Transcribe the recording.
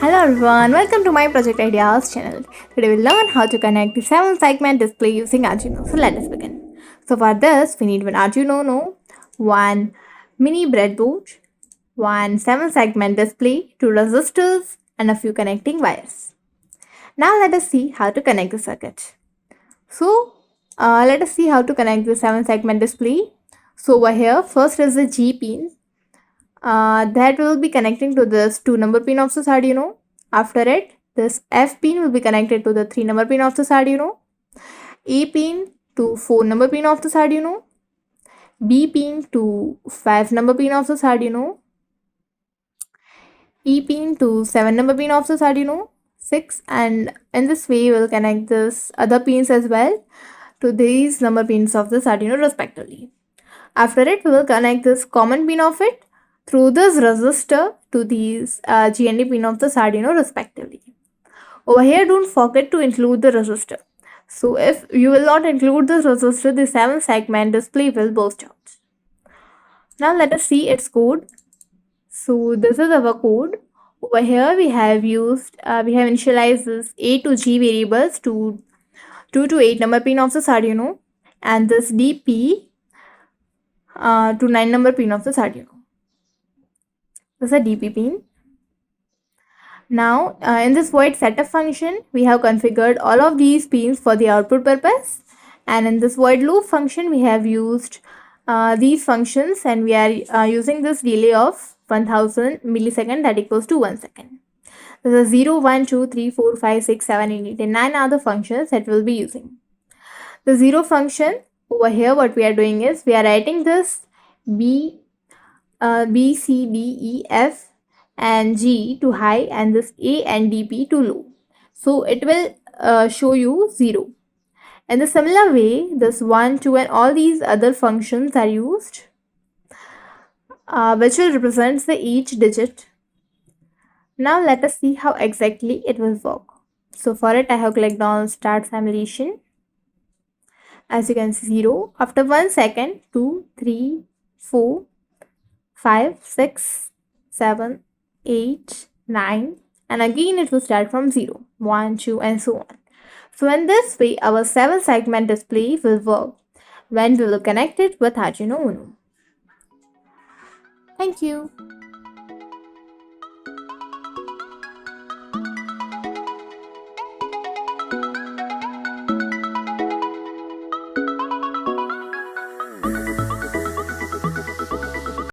Hello everyone, welcome to my Project Ideas channel. Today we'll learn how to connect the 7-segment display using Arduino. So let us begin. So for this, we need one Arduino Uno, one Mini BreadBoard, one 7-segment display, two resistors, and a few connecting wires. Now let us see how to connect the circuit. So let us see how to connect the 7-segment display. So over here, first is the G pin. That will be connecting to this 2 number pin of this Arduino. After it, this F pin will be connected to the 3 number pin of this Arduino. A pin to 4 number pin of this Arduino. B pin to 5 number pin of this Arduino. E pin to 7 number pin of this Arduino. 6, and in this way we'll connect this other pins as well to these number pins of this Arduino respectively. After it, we will connect this common pin of it through this resistor to these G and D pin of the Arduino respectively. Over here, don't forget to include the resistor. So if you will not include this resistor, the 7-segment display will burst out. Now let us see its code. So this is our code. Over here we have initialized this A to G variables to 2 to 8 number pin of the Arduino, and this DP to 9 number pin of the Arduino. This is a DP pin. Now in this void setup function, we have configured all of these pins for the output purpose, and in this void loop function we have used these functions, and we are using this delay of 1000 millisecond, that equals to 1 second. This is 0, 1, 2, 3, 4, 5, 6, 7, 8, and 9 are the functions that we'll be using. The 0 function, over here what we are doing is we are writing this B, C, D, E, F and G to high, and this A and DP to low. So it will show you 0. In the similar way, this 1, 2 and all these other functions are used, which will represent the each digit. Now let us see how exactly it will work. So for it, I have clicked on start simulation. As you can see, 0. After 1 second, 2, 3, 4, 5, 6, 7, 8, 9, and again it will start from 0, 1, 2 and so on. So in this way, our 7-segment display will work when we will connect it with Arduino Uno. Thank you.